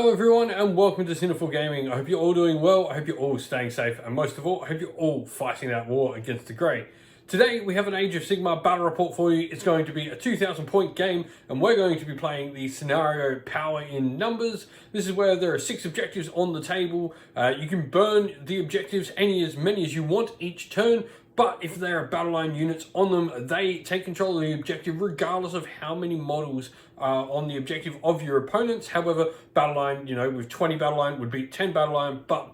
Hello everyone and welcome to Sinful Gaming. I hope you're all doing well, I hope you're all staying safe, and most of all, I hope you're all fighting that war against the Grey. Today we have an Age of Sigmar battle report for you. It's going to be a 2,000 point game and we're going to be playing the scenario Power in Numbers. This is where there are 6 objectives on the table. You can burn the objectives as many as you want each turn, but if there are battle line units on them, they take control of the objective regardless of how many models are on the objective of your opponents. However, battle line, with 20 battle line would beat 10 battle line, but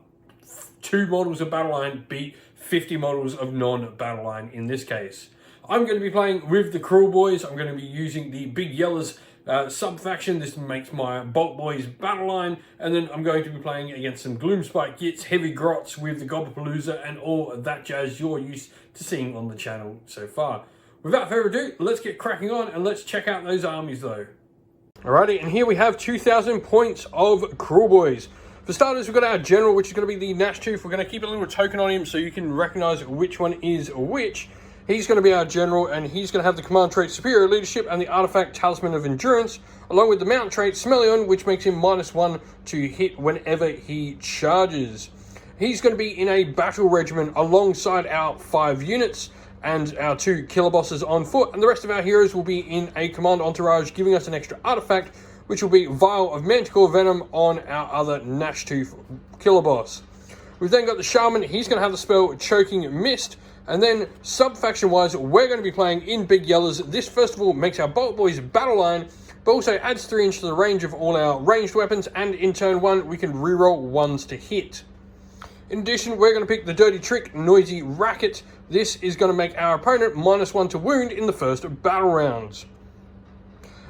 2 models of battle line beat 50 models of non-battle line in this case. I'm going to be playing with the Kruleboyz. I'm going to be using the big Yellerz sub-faction. This makes my Battleplan battle line, and then I'm going to be playing against some Gloomspite Gitz, heavy grots with the Battleplan and all that jazz you're used to seeing on the channel so far. Without further ado, let's get cracking on and let's check out those armies though. Alrighty, and here we have 2,000 points of Kruleboyz. For starters, we've got our general, which is going to be the Gnash Tooth. We're going to keep a little token on him so you can recognize which one is which. He's going to be our general, and he's going to have the command trait Superior Leadership and the artifact Talisman of Endurance, along with the mount trait Smellion, which makes him -1 to hit whenever he charges. He's going to be in a battle regiment alongside our 5 units and our 2 killer bosses on foot, and the rest of our heroes will be in a command entourage, giving us an extra artifact, which will be Vial of Manticore Venom on our other Gnash Tooth killer boss. We've then got the Shaman. He's going to have the spell Choking Mist. And then, sub-faction wise, we're going to be playing in Big Yellerz. This, first of all, makes our Battleplan battle line, but also adds 3 inches to the range of all our ranged weapons, and in turn 1, we can reroll 1s to hit. In addition, we're going to pick the Dirty Trick, Noisy Racket. This is going to make our opponent -1 to wound in the first battle rounds.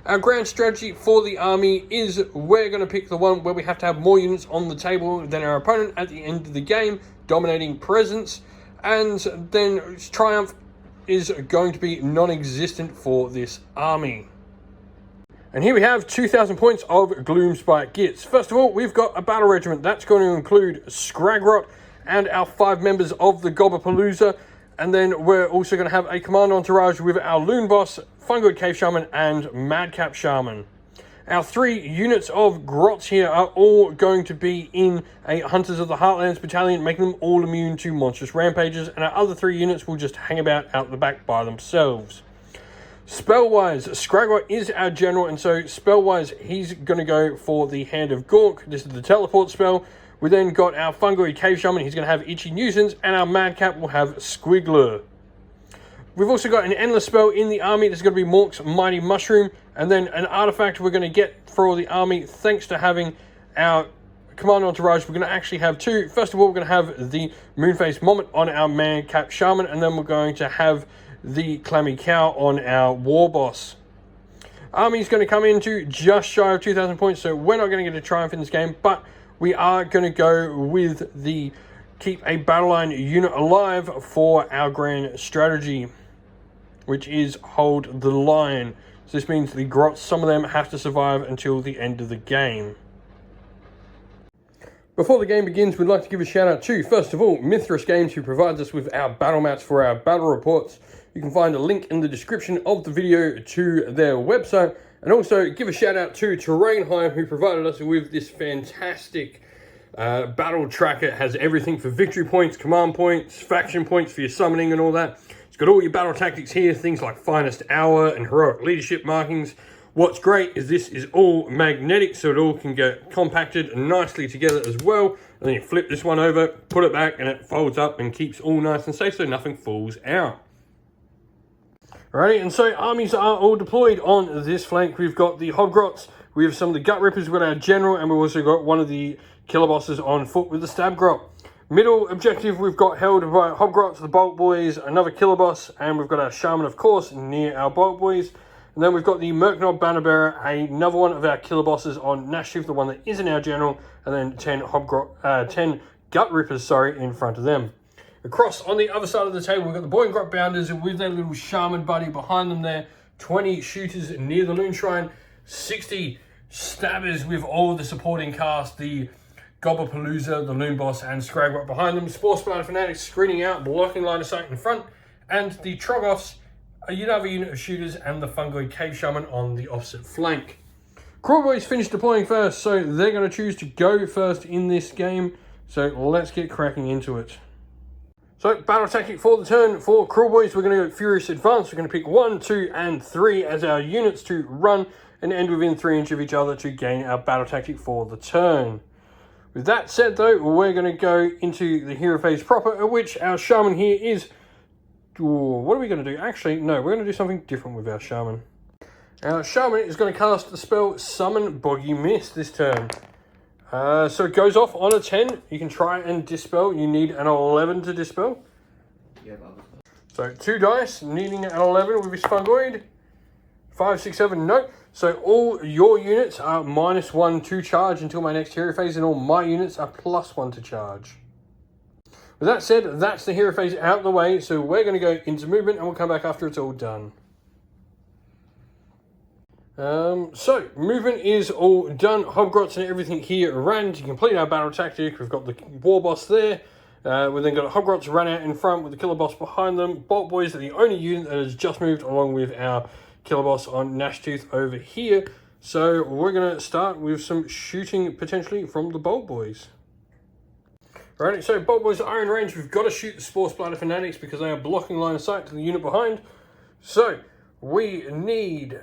Our grand strategy for the army is we're going to pick the one where we have to have more units on the table than our opponent at the end of the game, dominating presence. And then Triumph is going to be non-existent for this army. And here we have 2,000 points of Gloomspite Gitz. First of all, we've got a battle regiment. That's going to include Scragrot and our 5 members of the Gobbapalooza. And then we're also going to have a command entourage with our Loon Boss, Fungoid Cave Shaman, and Madcap Shaman. Our 3 units of Grots here are all going to be in a Hunters of the Heartlands battalion, making them all immune to monstrous rampages, and our other 3 units will just hang about out the back by themselves. Spell-wise, Scragrot is our general, and so spell-wise, he's going to go for the Hand of Gork. This is the teleport spell. We then got our Fungoid Cave Shaman. He's going to have Itchy Nuisance, and our Madcap will have Squiggler. We've also got an endless spell in the army. There's going to be Mork's Mighty Mushroom, and then an artifact we're going to get for the army thanks to having our command entourage. We're going to actually have 2. First of all, we're going to have the Moonface Mommet on our Madcap Shaman, and then we're going to have the Clammy Cow on our War Boss. Army's going to come into just shy of 2,000 points, so we're not going to get a triumph in this game, but we are going to go with the keep a battle line unit alive for our grand strategy, which is hold the line. So this means the Grots, some of them have to survive until the end of the game. Before the game begins, we'd like to give a shout out to, first of all, Mithras Games, who provides us with our battle mats for our battle reports. You can find a link in the description of the video to their website. And also give a shout out to Terrainheim, who provided us with this fantastic battle tracker. It has everything for victory points, command points, faction points for your summoning and all that. It's got all your battle tactics here, things like Finest Hour and Heroic Leadership markings. What's great is this is all magnetic, so it all can get compacted nicely together as well. And then you flip this one over, put it back, and it folds up and keeps all nice and safe so nothing falls out. Alrighty, and so armies are all deployed on this flank. We've got the Hobgrots, we have some of the Gut Rippers, we've got our General, and we've also got one of the killer bosses on foot with the Stab Grot. Middle objective, we've got held by Hobgrots, the Battleplan, another killer boss, and we've got our Shaman, of course, near our Battleplan. And then we've got the Merknob Bannerbearer, another one of our killer bosses on Gnash Tooth, the one that isn't our general, and then 10 Gut Rippers, in front of them. Across on the other side of the table, we've got the Boy and Grot Bounders with their little Shaman buddy behind them there, 20 shooters near the Loon Shrine, 60 stabbers with all of the supporting cast, the Gobbapalooza, the Loon Boss, and Scragrot behind them, Spore Splatter Fanatics screening out, blocking line of sight in front, and the Trogoths, another unit of shooters, and the Fungoid Cave Shaman on the opposite flank. Kruleboyz finished deploying first, so they're going to choose to go first in this game. So let's get cracking into it. So battle tactic for the turn for Kruleboyz, we're going to go Furious Advance. We're going to pick 1, 2, and 3 as our units to run and end within 3 inches of each other to gain our battle tactic for the turn. With that said though, we're going to go into the hero phase proper, at which our shaman here is... what are we going to do? Actually, no, we're going to do something different with our shaman. Our shaman is going to cast the spell Summon Boggy Mist this turn. So it goes off on a 10. You can try and dispel. You need an 11 to dispel. So 2 dice, needing an 11 with his fungoid. 5, 6, 7, no. So all your units are -1 to charge until my next hero phase, and all my units are +1 to charge. With that said, that's the hero phase out of the way, so we're going to go into movement and we'll come back after it's all done. So, movement is all done. Hobgrots and everything here ran to complete our battle tactic. We've got the war boss there. We've then got Hobgrots run out in front with the killer boss behind them. Boltboys are the only unit that has just moved along with our killer boss on Gnashtooth over here. So we're going to start with some shooting potentially from the Boltboys. Alrighty, so Boltboys are in range. We've got to shoot the Spore Splatter Fanatics because they are blocking line of sight to the unit behind. So we need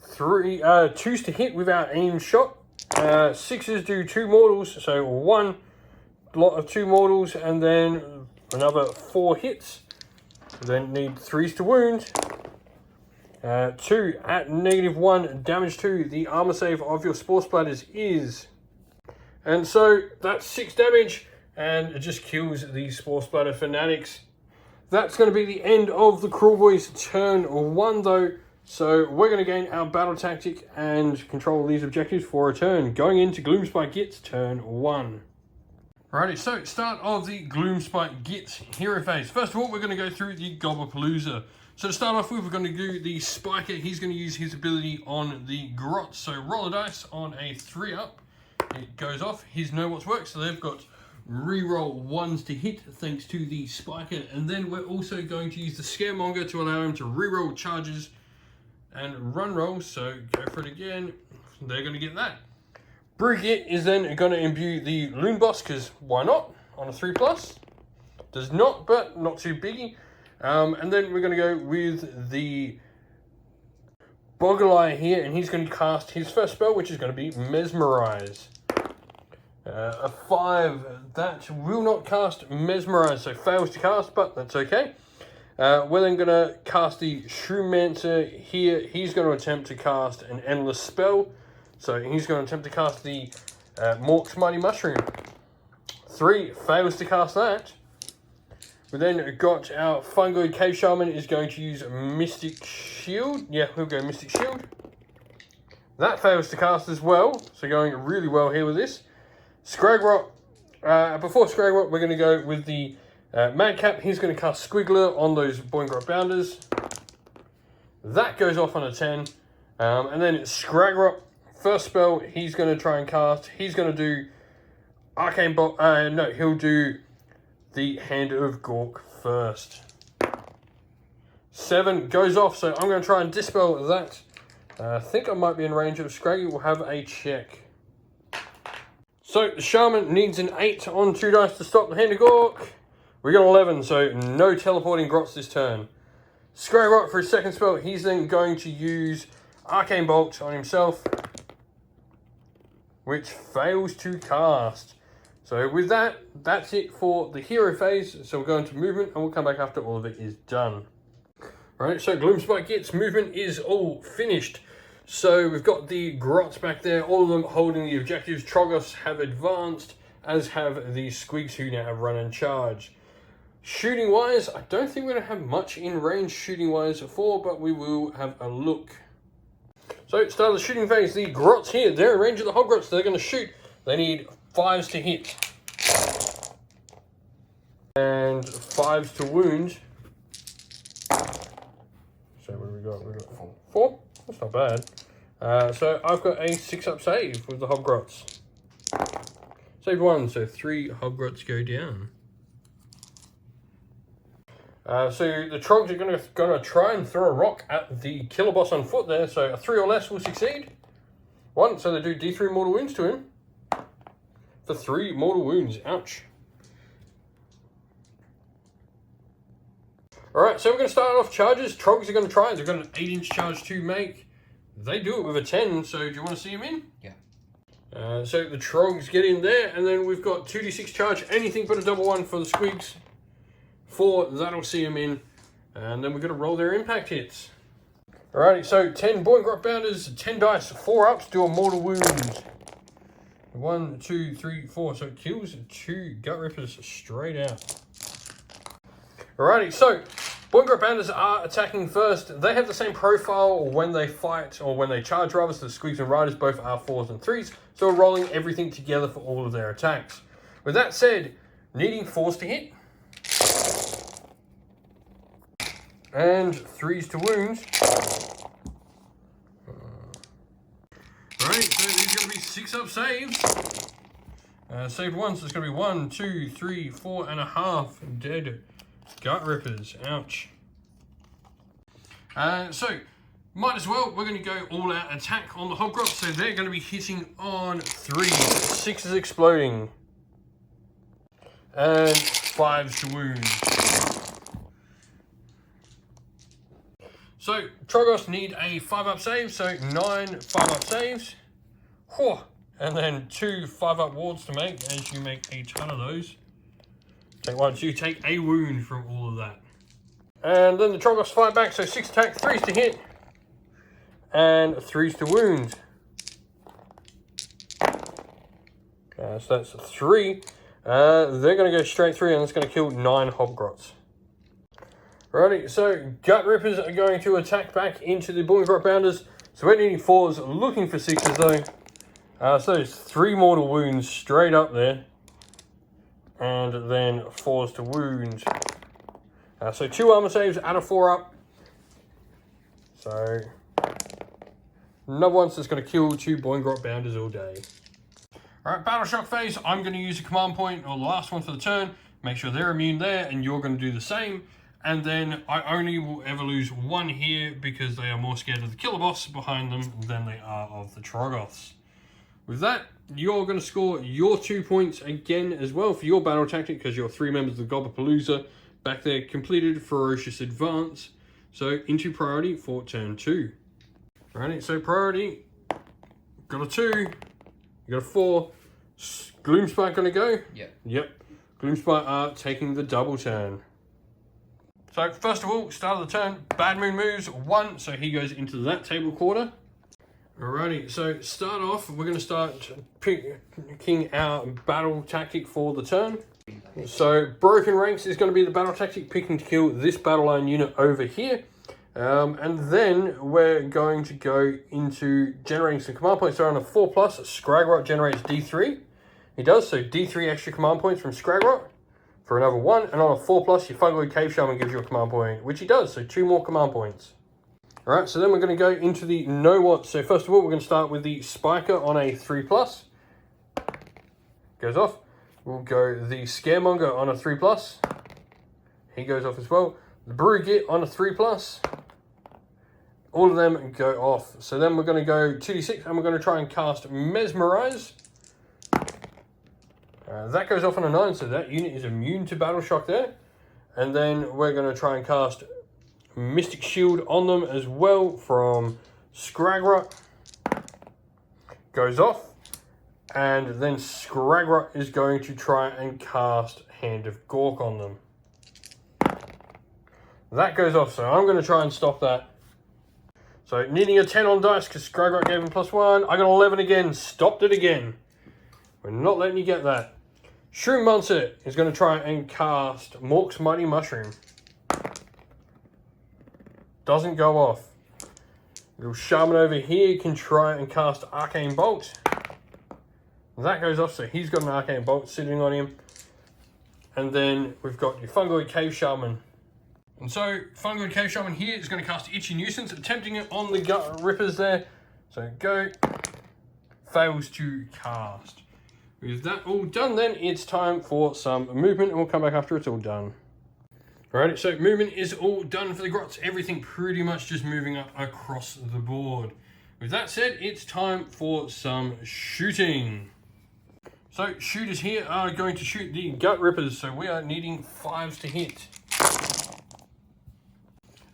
2s to hit with our aim shot. 6s do 2 mortals, so 1 lot of 2 mortals, and then another 4 hits. Then need 3s to wound. 2 at -1 damage to the armor save of your Spore Splatters is. And so that's 6 damage, and it just kills the Spore Splatter Fanatics. That's going to be the end of the Kruleboyz turn 1 though. So we're going to gain our battle tactic and control these objectives for a turn. Going into Gloomspite Gitz turn 1. Alrighty, so start of the Gloomspite Gitz hero phase. First of all, we're going to go through the Gobblepalooza. So to start off with, we're going to do the Spiker. He's going to use his ability on the Grots. So roll a dice on a 3 up. It goes off. His know what's worked. So they've got reroll 1s to hit thanks to the Spiker. And then we're also going to use the Scaremonger to allow him to reroll charges and run rolls. So go for it again. They're going to get that. Brigit is then going to imbue the Loon Boss, because why not? On a 3+. Does not, but not too biggie. And then we're going to go with the Boggle-Eye here, and he's going to cast his first spell, which is going to be Mesmerize. A 5, that will not cast Mesmerize, so fails to cast, but that's okay. We're then going to cast the Shrewmancer here. He's going to attempt to cast an Endless spell. So he's going to attempt to cast the Mork's Mighty Mushroom. 3, fails to cast that. We then got our Fungoid Cave Shaman is going to use Mystic Shield. Yeah, we'll go Mystic Shield. That fails to cast as well. So going really well here with this. Scragrot. Before Scragrot, we're going to go with the Madcap. He's going to cast Squiggler on those Boingrot Bounders. That goes off on a 10. And then Scragrot, first spell he's going to try and cast. He's going to do Arcane Bolt. No, he'll do the Hand of Gork first. 7 goes off, so I'm going to try and dispel that. I think I might be in range of Scraggy. We'll have a check. So the Shaman needs an 8 on 2 dice to stop the Hand of Gork. We got 11, so no teleporting Grots this turn. Scragrot for his second spell, he's then going to use Arcane Bolt on himself, which fails to cast. So with that, that's it for the hero phase. So we'll go into movement and we'll come back after all of it is done. Alright, so Gloomspite Gitz movement is all finished. So we've got the Grots back there, all of them holding the objectives. Troggoths have advanced, as have the Squigs, who now have run and charge. Shooting wise, I don't think we're going to have much in range shooting wise for, but we will have a look. So start of the shooting phase, the Grots here, they're in range of the Hobgrots, they're going to shoot. They need 5s to hit. And 5s to wound. So what do we got? We got 4. That's not bad. So I've got a 6-up save with the Hobgrots. Save 1, so 3 Hobgrots go down. So the Trogs are going to try and throw a rock at the killer boss on foot there. So a 3 or less will succeed. 1, so they do D3 mortal wounds to him. For 3 mortal wounds. Ouch. Alright, so we're going to start off charges. Trogs are going to try it. They've got an 8-inch charge to make. They do it with a 10, so do you want to see him in? Yeah. So the Trogs get in there, and then we've got 2d6 charge, anything but a double 1 for the Squigs. 4, that'll see him in. And then we're going to roll their impact hits. Alrighty, so 10 Boy Grot Bounders, 10 dice, 4 ups, do a mortal wound. 1, 2, 3, 4, so it kills 2 Gut Rippers straight out. Alrighty, so Boy Grot Bounders are attacking first. They have the same profile when they fight, or when they charge rather, so the Squigs and Riders both are 4s and 3s, so we're rolling everything together for all of their attacks. With that said, needing 4s to hit. And 3s to wound. Alright, so these are going to be 6-up saves. Save 1, so it's going to be 1, 2, 3, 4.5 dead Gut Rippers. Ouch. So, might as well, we're going to go all-out attack on the Hobgrots, so they're going to be hitting on 3. 6 is exploding. And 5s to wound. So, Trogos need a 5-up save, so 9 5-up saves. Whew. And then 2 5-up wards to make, as you make a ton of those. Take 1, so you take a wound from all of that. And then the Trogos fight back, so 6 attack, 3s to hit, and 3s to wound. So that's 3. They're going to go straight through, and it's going to kill 9 Hobgrots. Alrighty, so Gut Rippers are going to attack back into the Boy Grot Bounders. So we're needing 4s, looking for 6s though. So there's 3 mortal wounds straight up there. And then 4s to wound. So 2 armor saves out of 4 up. So another one that's going to kill 2 Boy Grot Bounders all day. Alright, Battle Shock phase. I'm going to use a command point, or the last one for the turn. Make sure they're immune there, and you're going to do the same. And then I only will ever lose 1 here because they are more scared of the killer boss behind them than they are of the Troggoths. With that, you're going to score your 2 points again as well for your battle tactic because your 3 members of the Gobblepalooza back there completed Ferocious Advance. So into priority for turn 2. Alright, so priority, got a 2, you got a 4. Gloomspite going to go? Yep. Gloomspite are taking the double turn. So first of all, start of the turn, Bad Moon moves 1, so he goes into that table quarter. Alrighty, so start off, we're going to start picking our battle tactic for the turn. So Broken Ranks is going to be the battle tactic, picking to kill this battle line unit over here. And then we're going to go into generating some command points. So on a 4+, Scragrot generates D3. He does, so D3 extra command points from Scragrot. For another 1, and on a 4+, your Fungoid Cave Shaman gives you a command point, which he does, so 2 more command points. Alright, so then we're going to go into the Know What. So first of all, we're going to start with the Spiker on a 3+. Goes off. We'll go the Scaremonger on a 3+. He goes off as well. The Brewgit on a 3+. All of them go off. So then we're going to go 2d6, and we're going to try and cast Mesmerize. That goes off on a 9, so that unit is immune to Battle Shock there. And then we're going to try and cast Mystic Shield on them as well from Scragrot. Goes off. And then Scragrot is going to try and cast Hand of Gork on them. That goes off, so I'm going to try and stop that. So needing a 10 on dice because Scragrot gave him +1. I got 11 again, stopped it again. We're not letting you get that. Shroom Monster is going to try and cast Mork's Mighty Mushroom. Doesn't go off. Little Shaman over here can try and cast Arcane Bolt. That goes off, so he's got an Arcane Bolt sitting on him. And then we've got your Fungoid Cave Shaman. And so, Fungoid Cave Shaman here is going to cast Itchy Nuisance, attempting it on the Gut Rippers there. So go. Fails to cast. With that all done, then it's time for some movement, and we'll come back after it's all done. Alright, so movement is all done for the Grots. Everything pretty much just moving up across the board. with that said, it's time for some shooting. So shooters here are going to shoot the gut rippers. So we are needing 5s to hit.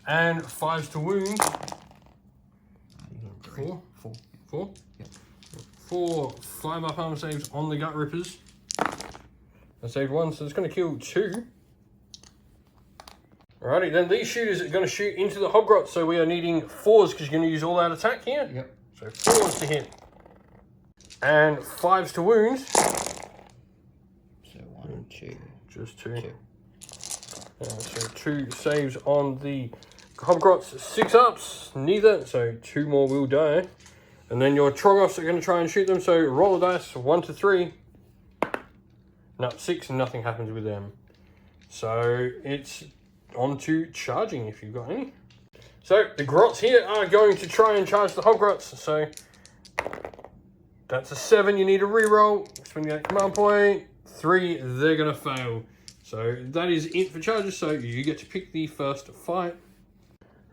And 5s to wound. 4. Yep. 4 5-up armor saves on the gut rippers. I saved 1, so it's going to kill 2. Alrighty, then these shooters are going to shoot into the Hobgrot, so we are needing 4s because you're going to use all out attack here. Yep. So 4s to hit. And 5s to wound. So 1 and 2. Just 2. So 2 saves on the Hobgrots, 6 ups, neither, so 2 more will die. And then your Troggoths are going to try and shoot them, so roll the dice, 1 to 3. No, 6, and nothing happens with them. So it's on to charging if you've got any. So the Grots here are going to try and charge the Hobgrots, so that's a 7, you need a reroll. Spend that command point. 3, they're going to fail. So that is it for charges, so you get to pick the first fight.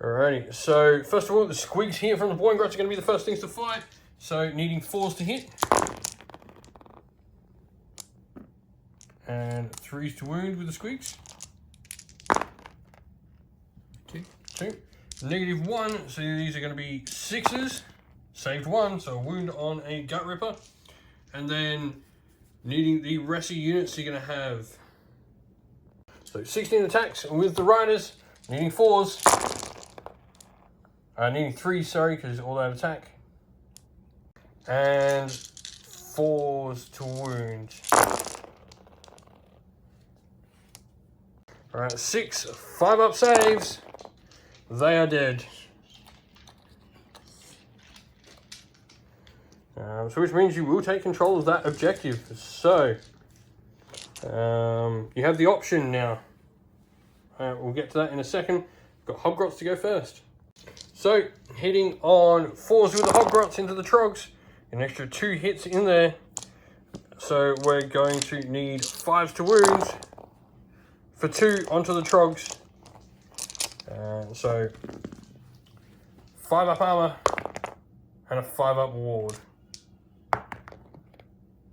Alrighty, so first of all, the Squigs here from the Boingrots are going to be the first things to fight. So needing 4s to hit. And 3s to wound with the Squigs. 2. -1, so these are going to be 6s. Saved 1, so a wound on a Gut Ripper. And then needing the rest of units, you're going to have so 16 attacks with the Riders, needing 4s. Needing 3, sorry, because it's all out attack. And 4s to wound. Alright, 6 5-up saves. They are dead. So which means you will take control of that objective. So, you have the option now. We'll get to that in a second. Got Hobgrots to go first. So, hitting on 4s with the Hobgrots into the Trogs. An extra 2 hits in there. So we're going to need 5s to wound. For 2 onto the Trogs. So 5-up armor and a 5-up ward.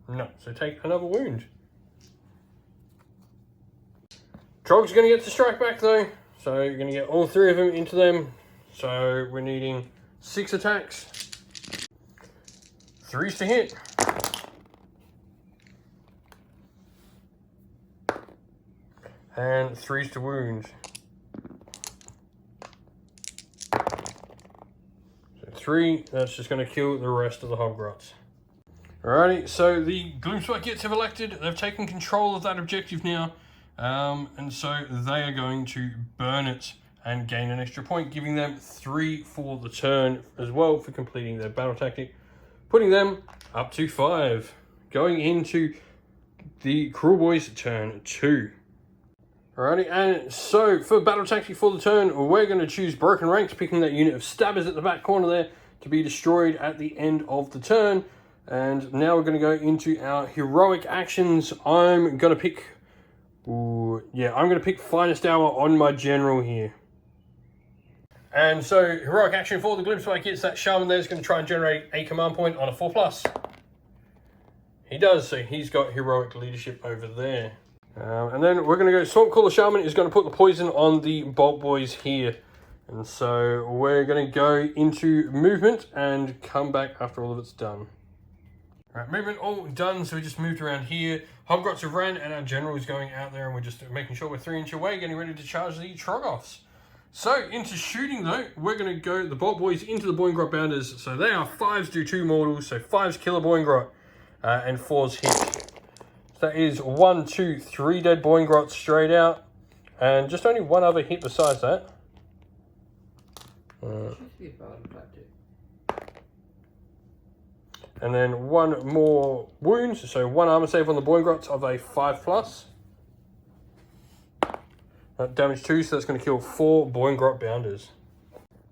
No, so take another wound. Trogs are going to get to strike back though. So you're going to get all 3 of them into them. So we're needing 6 attacks. 3s to hit. And 3s to wound. So 3, that's just going to kill the rest of the Hobgrots. Alrighty, so the Gloomspite Gitz have elected. They've taken control of that objective now. And so they are going to burn it and gain an extra point, giving them 3 for the turn as well for completing their battle tactic. Putting them up to 5. Going into the Kruleboyz turn 2. Alrighty, and so for battle tactic for the turn, we're going to choose Broken Ranks, picking that unit of Stabbers at the back corner there to be destroyed at the end of the turn. And now we're going to go into our heroic actions. I'm going to pick, I'm going to pick Finest Hour on my general here. And so heroic action for the Gloomspite Gitz, that Shaman there is going to try and generate a command point on a 4+. He does, so he's got heroic leadership over there. And then we're going to go, Swamp Cooler Shaman is going to put the poison on the Boltboyz here. And so we're going to go into movement and come back after all of it's done. Alright, movement all done, so we just moved around here. Hobgrots have ran and our general is going out there and we're just making sure we're 3 inch away, getting ready to charge the Troggoths. So into shooting though, we're going to go the Boltboyz into the Boingrot Bounders. So they are 5s do 2 mortals, so 5s kill a Boingrot and 4s hit. That is 1, 2, 3 dead Boingrots straight out. And just only 1 other hit besides that. And then 1 more wound. So 1 armor save on the Boingrots of a 5+. Damage 2, so that's going to kill 4 Boingrot Bounders.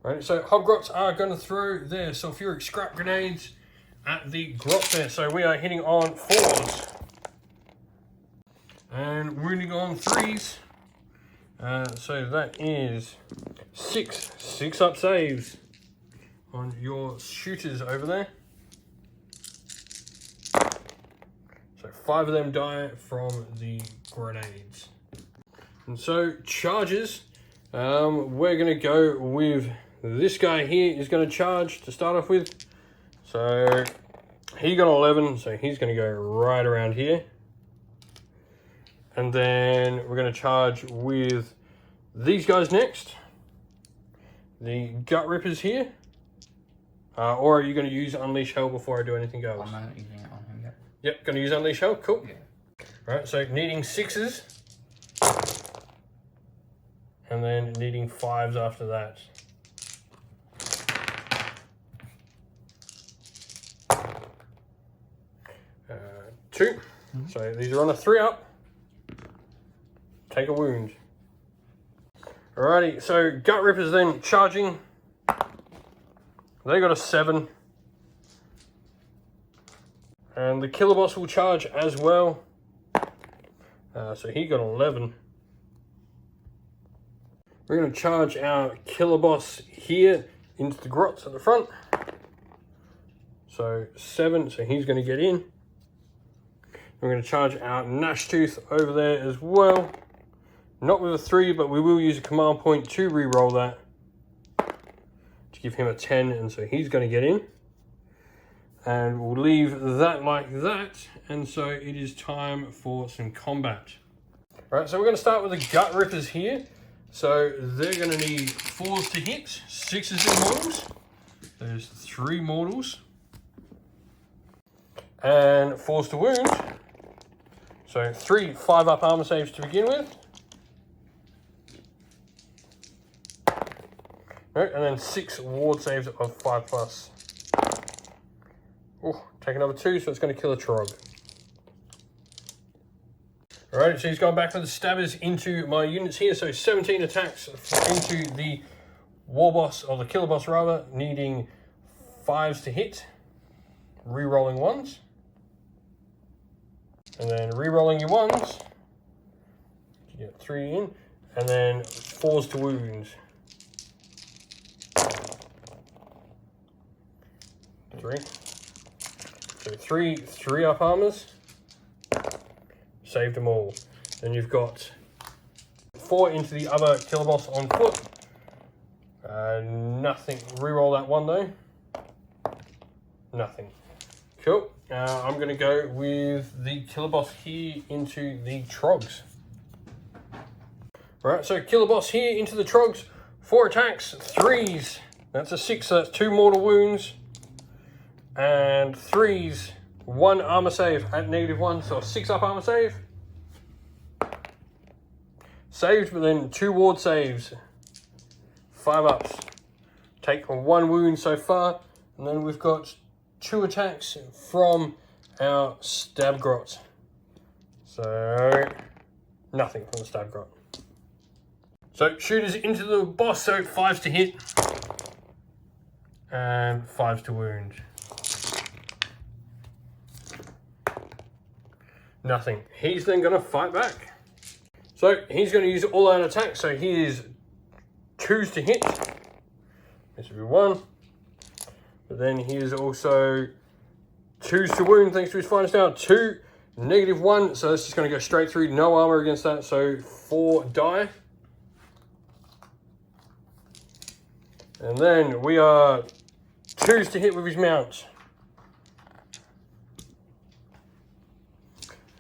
Right, so Hobgrots are going to throw their sulfuric scrap grenades at the Grot there. So we are hitting on 4s. And wounding on 3s. So that is 6 6-up saves on your shooters over there. So 5 of them die from the grenades. And so charges, we're going to go with this guy here is going to charge to start off with. So he got 11, so he's going to go right around here. And then we're going to charge with these guys next. The Gut Rippers here. Or are you going to use Unleash Hell before I do anything else? I'm not using it on him yet. Yep, going to use Unleash Hell, cool. Yeah. Right, so needing 6s. And then needing 5s after that. Two. So these are on a 3-up. Take a wound. Alrighty, so Gut Rippers then charging. They got a 7. And the Killer Boss will charge as well. So he got 11. We're going to charge our Killer Boss here into the grots at the front. So 7, so he's going to get in. We're going to charge our Gnashtooth over there as well. Not with a 3, but we will use a command point to re-roll that. To give him a 10, and so he's going to get in. And we'll leave that like that. And so it is time for some combat. Right, so we're going to start with the Gut Rippers here. So they're going to need 4s to hit, 6s in mortals. There's 3 mortals. And 4s to wound. So 3 5-up armor saves to begin with. Right, and then 6 ward saves of 5+. Oh, take another 2, so it's going to kill a Trog. Alright, so he's gone back for the stabbers into my units here. So 17 attacks into the war boss, or the killer boss rather, needing 5s to hit. Re-rolling 1s. And then re-rolling your 1s. You get 3 in. And then 4s to wound. 3. So 3 3-up armors. Saved them all. Then you've got 4 into the other killer boss on foot. Nothing. Reroll that 1 though. Nothing. Cool. I'm going to go with the killer boss here into the Trogs. Alright, so killer boss here into the Trogs. 4 attacks, 3s. That's a 6, so that's 2 mortal wounds. And 3s, 1 armor save at -1, so a 6-up armor save. Saved, but then 2 ward saves. 5-ups. Take 1 wound so far. And then we've got 2 attacks from our Stab Grot. So, nothing from the Stab Grot. So, shooters into the boss, so 5s to hit. And 5s to wound. Nothing. He's then going to fight back. So, he's going to use all-out attack, so he is 2s to hit. This will be 1. But then he is also 2s to wound thanks to his finest hour. 2, -1. So that's just going to go straight through. No armor against that. So 4 die. And then we are 2s to hit with his mount.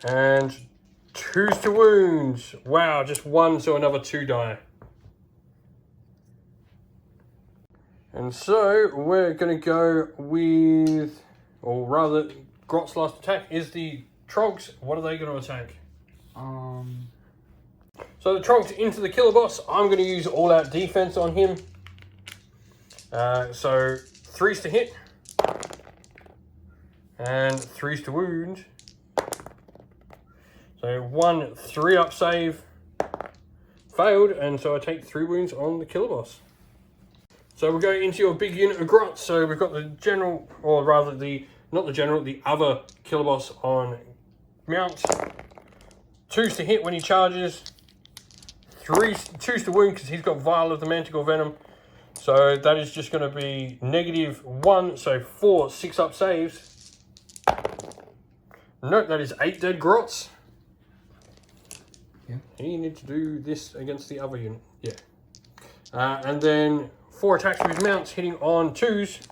And 2s to wound. Wow, just 1, so another 2 die. And so we're going to go with, or rather, Grot's last attack is the Trogs. What are they going to attack? So the Trogs into the killer boss. I'm going to use all-out defense on him. So 3s to hit. And 3s to wound. So 1 3-up save. Failed, and so I take 3 wounds on the killer boss. So we'll go into your big unit of Grots. So we've got the general, or rather the, not the general, the other killer boss on mount. 2s to hit when he charges. 2s to wound because he's got Vial of the Manticore Venom. So So that is just going to be -1, so 4 6-up saves. Nope, that is 8 dead grots. Yeah. You need to do this against the other unit. Yeah. And then 4 attacks with mounts, hitting on 2s,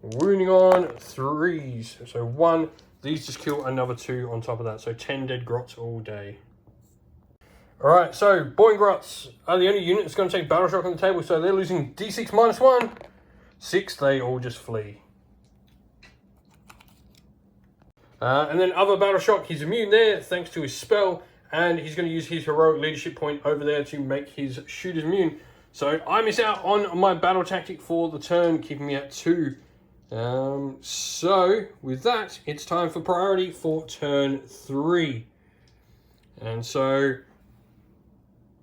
wounding on 3s. So 1, these just kill another 2 on top of that. So 10 dead grots all day. Alright, so Boing Grots are the only unit that's going to take Battle Shock on the table, so they're losing D6 -1. 6, they all just flee. And then other Battle Shock, he's immune there thanks to his spell, and he's going to use his Heroic Leadership point over there to make his shooters immune. So I miss out on my battle tactic for the turn, keeping me at 2. So with that, it's time for priority for turn 3. And so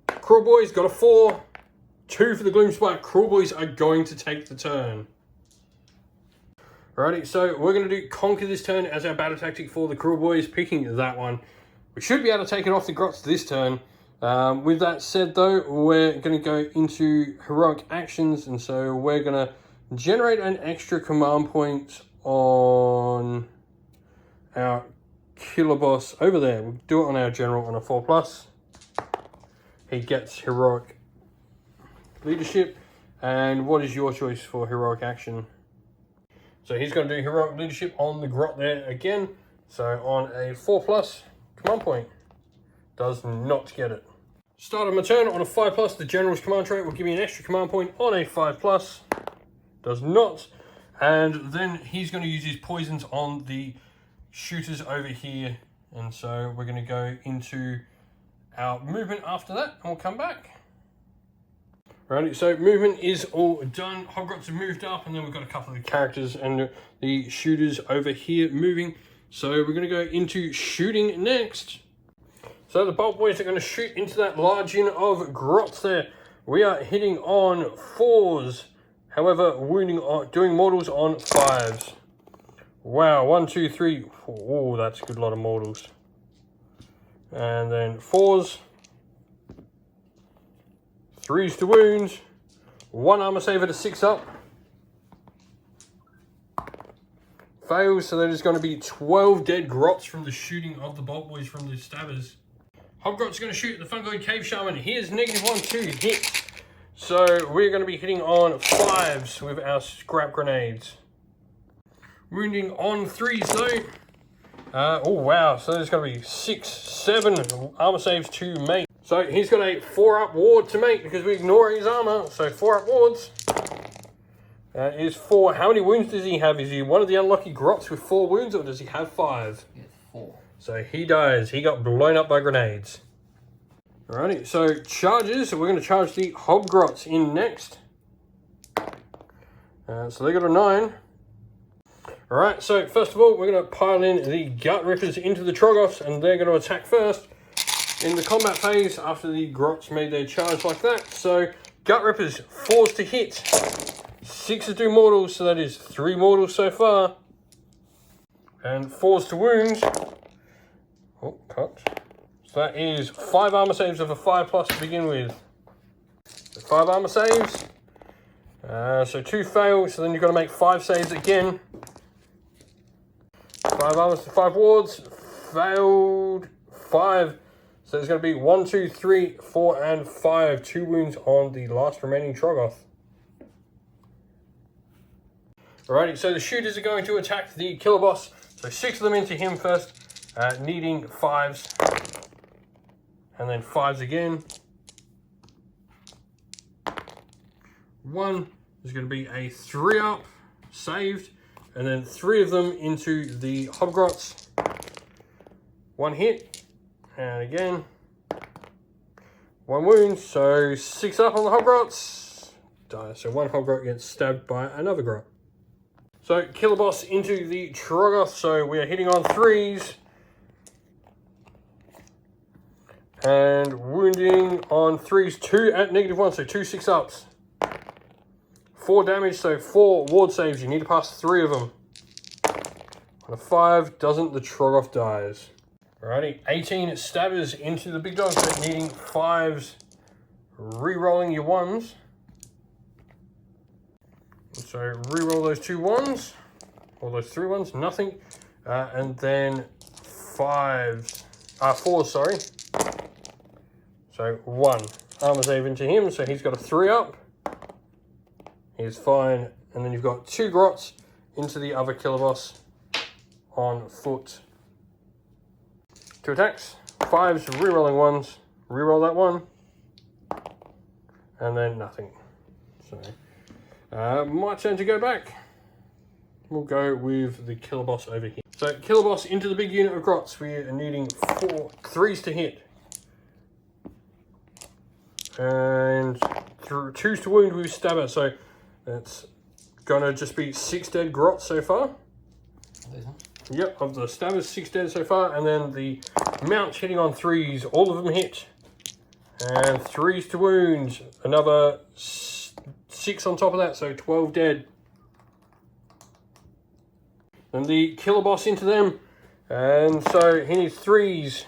Kruleboyz got a 4, 2 for the Gloomspite. Kruleboyz are going to take the turn. Alrighty, so we're going to do Conquer this turn as our battle tactic for the Kruleboyz, picking that one. We should be able to take it off the Grots this turn. With that said though, we're going to go into heroic actions, and so we're going to generate an extra command point on our killer boss over there. We'll do it on our general on a 4+. He gets heroic leadership. And what is your choice for heroic action? So he's going to do heroic leadership on the grot there again. So on a 4+, command point. Does not get it. Start of my turn on a 5+, the general's command trait will give me an extra command point on a 5+. Does not. And then he's going to use his poisons on the shooters over here. And so we're going to go into our movement after that, and we'll come back. Right, so movement is all done. Hobgrots have moved up, and then we've got a couple of the characters and the shooters over here moving. So we're going to go into shooting next. So the Battleplan are going to shoot into that large unit of grots there. We are hitting on 4s. However, wounding on, doing mortals on 5s. Wow, 1, 2, 3. Oh, that's a good lot of mortals. And then 4s. 3s to wounds. 1 armor save at a 6-up. Fails, so there's going to be 12 dead grots from the shooting of the Battleplan from the stabbers. Hobgrot's going to shoot the Fungoid Cave Shaman. Here's -1, 2 hits. So we're going to be hitting on 5s with our scrap grenades. Wounding on 3s though. Oh wow, so there's going to be 6, 7 armor saves to make. So he's got a 4-up ward to make because we ignore his armor. So 4-up wards. Is 4. How many wounds does he have? Is he one of the unlucky grots with 4 wounds, or does he have 5? He has 4. So he dies. He got blown up by grenades. Alrighty, so charges. So we're going to charge the Hobgrots in next. So they got a 9. Alright, so first of all, we're going to pile in the Gut Rippers into the Troggoths, and they're going to attack first in the combat phase after the Grots made their charge like that. So Gut Rippers, 4s to hit, 6s to do mortals, so that is 3 mortals so far. And 4s to wounds. Oh, cut. So that is 5 armor saves of a 5+ to begin with. So 5 armor saves. So 2 fail, so then you've got to make 5 saves again. 5 armor, 5 wards. Failed 5. So there's going to be 1, 2, 3, 4, and 5. 2 wounds on the last remaining Troggoth. Alrighty, so the shooters are going to attack the killer boss. So 6 of them into him first, needing 5s. And then 5s again. 1 is going to be a 3-up, saved. And then 3 of them into the Hobgrots. 1 hit. And again. 1 wound, so 6 up on the Hobgrots. Die. So 1 Hobgrot gets stabbed by another grot. So killer boss into the Troggoth. So we are hitting on 3s. And wounding on 3s, 2 at -1, so 2 6-ups. 4 damage, so 4 ward saves. You need to pass 3 of them. On a 5, doesn't, the Troggoth dies. Alrighty, 18 stabbers into the big dog, so needing 5s. Re-rolling your 1s. So reroll those 2 ones, or those 3 ones, nothing. And then 4s, sorry. So 1 armor save into him, so he's got a 3 up. He's fine. And then you've got 2 grots into the other killer boss on foot. 2 attacks, 5s, rerolling 1s, reroll that 1, and then nothing. So, my turn to go back. We'll go with the killer boss over here. So, killer boss into the big unit of grots. We are needing 3s to hit. And 2s to wound with stabber. So, that's gonna just be 6 dead grots so far. Yep, of the stabbers, 6 dead so far, and then the mounts hitting on 3s, all of them hit. And 3s to wound, another 6 on top of that, so 12 dead. And the killer boss into them, and so he needs 3s.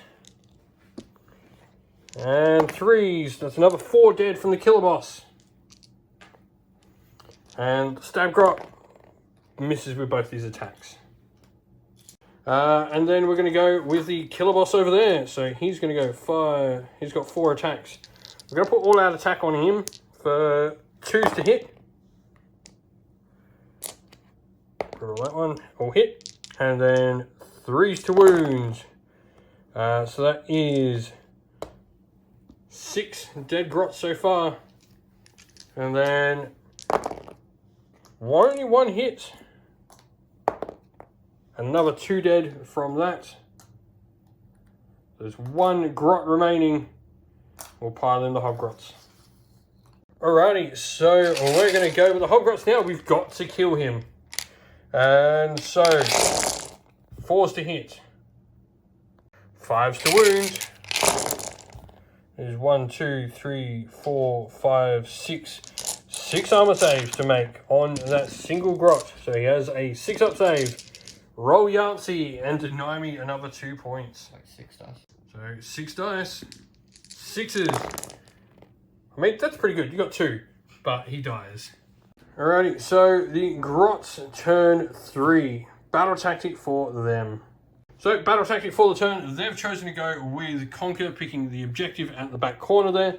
And 3s, that's another 4 dead from the killer boss. And stab grot misses with both these attacks. And then we're going to go with the killer boss over there. So he's going to go 5. He's got 4 attacks. We're going to put all out attack on him for 2s to hit. Roll that one. All hit. And then 3s to wound. So that is 6 dead grots so far. And then only 1 hit. Another 2 dead from that. There's 1 grot remaining. We'll pile in the hobgrots. Alrighty, so we're going to go with the hobgrots now. We've got to kill him. And so, 4s to hit. 5s to wound. There's 1, 2, 3, 4, 5, 6. 6 armor saves to make on that single grot. So he has a 6 up save. Roll Yahtzee and deny me another 2 points. Like 6 dice. So 6 dice. 6s. I mean, that's pretty good. You got 2, but he dies. Alrighty, so the grots turn 3. Battle tactic for them. So battle tactic for the turn, they've chosen to go with Conquer, picking the objective at the back corner there.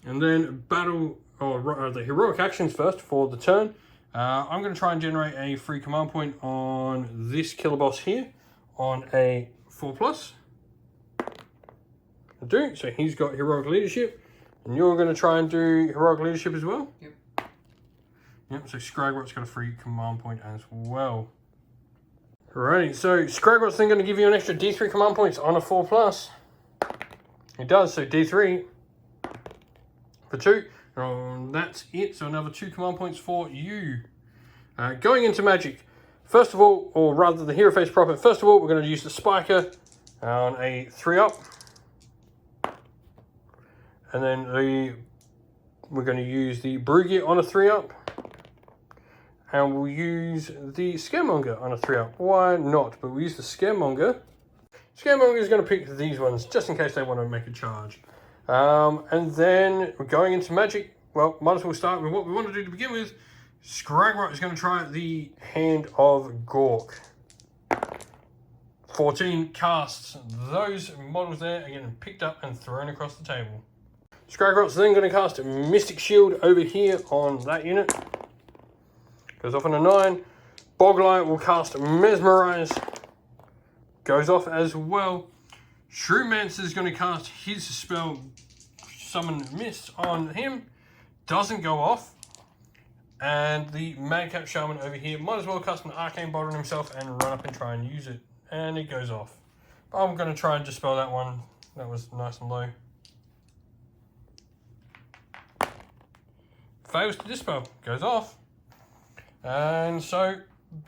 And then the heroic actions first for the turn. I'm going to try and generate a free command point on this killer boss here on a 4+. I do, so he's got heroic leadership, and you're going to try and do heroic leadership as well? Yep. Yep, so Scragrot's got a free command point as well. Alrighty, so Scragrot's then going to give you an extra D3 command points on a 4+. It does, so D3 for 2. That's it, so another 2 command points for you. Going into magic, first of all, or rather the hero face proper, first of all, we're going to use the Spiker on a 3 up. And then we're going to use the Brugit on a 3 up. And we'll use the Scaremonger on a 3 up. Why not? But we'll use the Scaremonger. Scaremonger is going to pick these ones just in case they want to make a charge. And then we're going into magic. Well, might as well start with what we want to do to begin with. Scragrot is going to try the Hand of Gork. 14 casts. Those models there are getting picked up and thrown across the table. Scragrot's then going to cast Mystic Shield over here on that unit. Goes off on a 9. Boglight will cast Mesmerize. Goes off as well. Shrewmancer is going to cast his spell, Summon Mist, on him. Doesn't go off. And the Madcap Shaman over here might as well cast an Arcane Bolt on himself and run up and try and use it. And it goes off. But I'm going to try and dispel that one. That was nice and low. Fails to dispel. Goes off. And so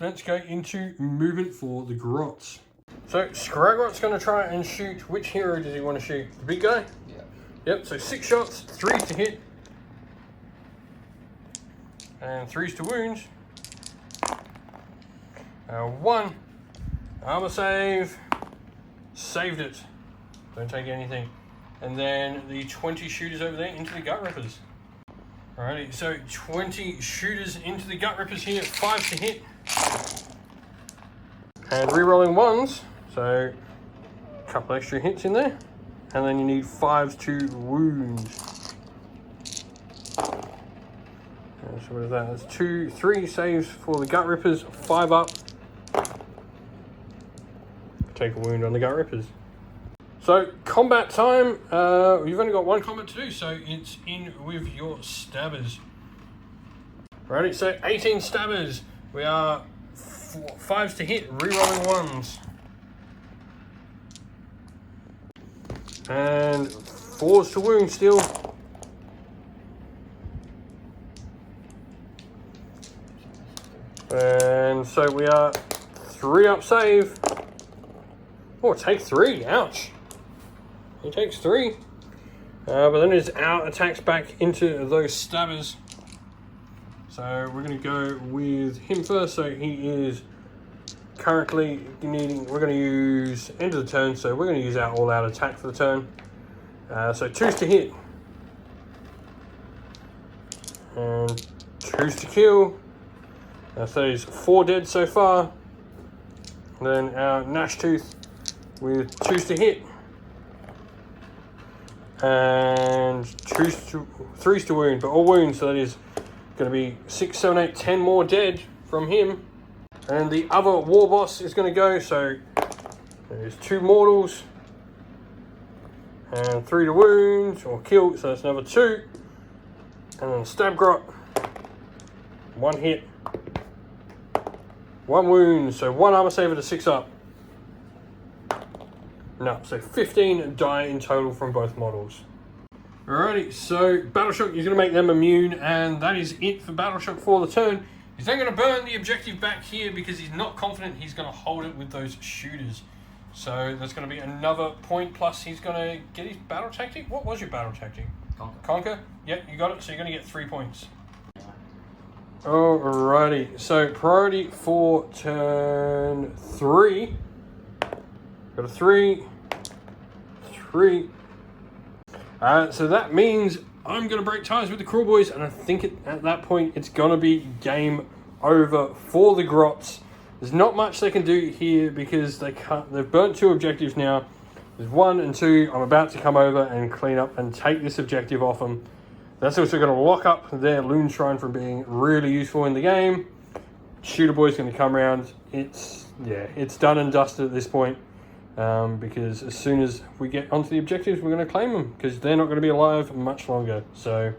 let's go into movement for the grots. So Scragrot's going to try and shoot. Which hero does he want to shoot? The big guy? Yeah. Yep, so 6 shots, 3 to hit. And 3s to wound. 1. Armor save. Saved it. Don't take anything. And then the 20 shooters over there into the Gut Rippers. Alrighty, so 20 shooters into the Gut Rippers here, 5 to hit. And re-rolling 1s, so a couple extra hits in there. And then you need 5s to wound. So what is that? That's 3 saves for the Gut Rippers, 5 up. Take a wound on the Gut Rippers. So combat time, you've only got 1 combat to do, so it's in with your stabbers. Righty, so 18 stabbers. We are 5s to hit, re-rolling 1s. And 4s to wound still. And so we are 3 up save. Oh, take 3, ouch. He takes 3. But then his out attacks back into those stabbers. So we're going to go with him first. So he is currently needing, we're going to use end of the turn. So we're going to use our all out attack for the turn. So 2s to hit. And 2s to kill. So he's 4 dead so far. And then our Gnash Tooth with 2s to hit. And 3s to wound, but all wounds, so that is going to be 6, 7, 8, 10 more dead from him. And the other war boss is going to go, so there's 2 mortals and 3 to wound or kill, so that's another 2. And then stab grot, 1 hit, 1 wound, so 1 armor saver to 6 up. No, so 15 die in total from both models. Alrighty, so Battle Shock is going to make them immune, and that is it for Battle Shock for the turn. He's then going to burn the objective back here because he's not confident he's going to hold it with those shooters. So there's going to be another point, plus he's going to get his battle tactic. What was your battle tactic? Conquer? Yep, you got it, so you're going to get 3 points. Alrighty, so priority for turn 3. Got a 3, 3. So that means I'm going to break ties with the Kruleboyz, and I think at that point it's going to be game over for the Grots. There's not much they can do here because they've burnt 2 objectives now. There's 1 and 2. I'm about to come over and clean up and take this objective off them. That's also going to lock up their Loon Shrine from being really useful in the game. Shooter Boy's going to come around. It's done and dusted at this point. Because as soon as we get onto the objectives, we're going to claim them because they're not going to be alive much longer. So,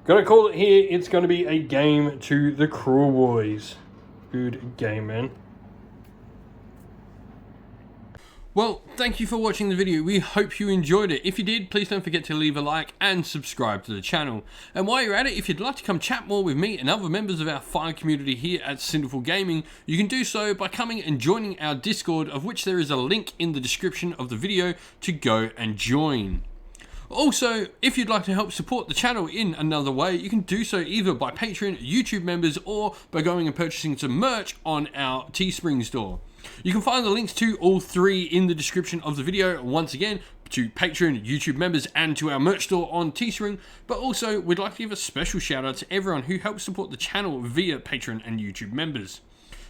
going to call it here. It's going to be a game to the Kruleboyz. Good game, man. Well, thank you for watching the video. We hope you enjoyed it. If you did, please don't forget to leave a like and subscribe to the channel. And while you're at it, if you'd like to come chat more with me and other members of our fine community here at Sinful Gaming, you can do so by coming and joining our Discord, of which there is a link in the description of the video to go and join. Also, if you'd like to help support the channel in another way, you can do so either by Patreon, YouTube members, or by going and purchasing some merch on our Teespring store. You can find the links to all 3 in the description of the video, once again, to Patreon, YouTube members, and to our merch store on Teespring. But also, we'd like to give a special shout out to everyone who helps support the channel via Patreon and YouTube members.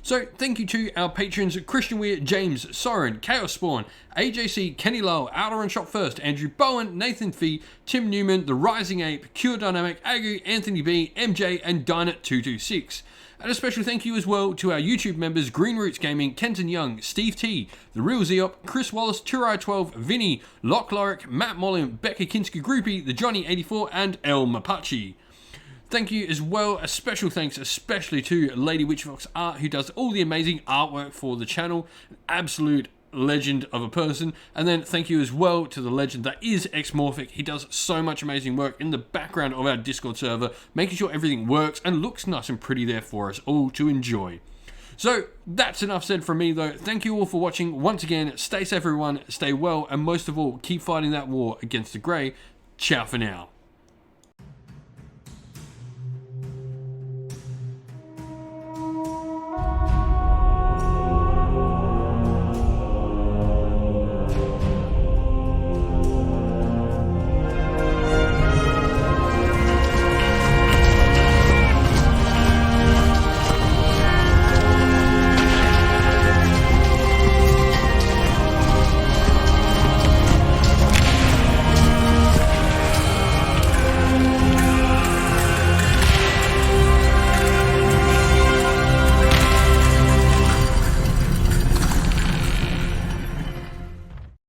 So, thank you to our patrons Christian Weir, James, Soren, Chaos Spawn, AJC, Kenny Lowell, Outer and Shot First, Andrew Bowen, Nathan Fee, Tim Newman, The Rising Ape, Cure Dynamic, Agu, Anthony B, MJ, and Dynat226. And a special thank you as well to our YouTube members Green Roots Gaming, Kenton Young, Steve T, The Real Zeop, Chris Wallace, Turai12, Vinny, Lock Lorick, Matt Mollin, Becca Kinski Groupie, The Johnny84, and El Mapache. Thank you as well, a special thanks especially to Lady Witchfox Art, who does all the amazing artwork for the channel. An absolute legend of a person. And then thank you as well to the legend that is Xmorphic. He does so much amazing work in the background of our Discord server, making sure everything works and looks nice and pretty there for us all to enjoy. So that's enough said from me though. Thank you all for watching. Once again, stay safe everyone, stay well, and most of all, keep fighting that war against the Grey. Ciao for now.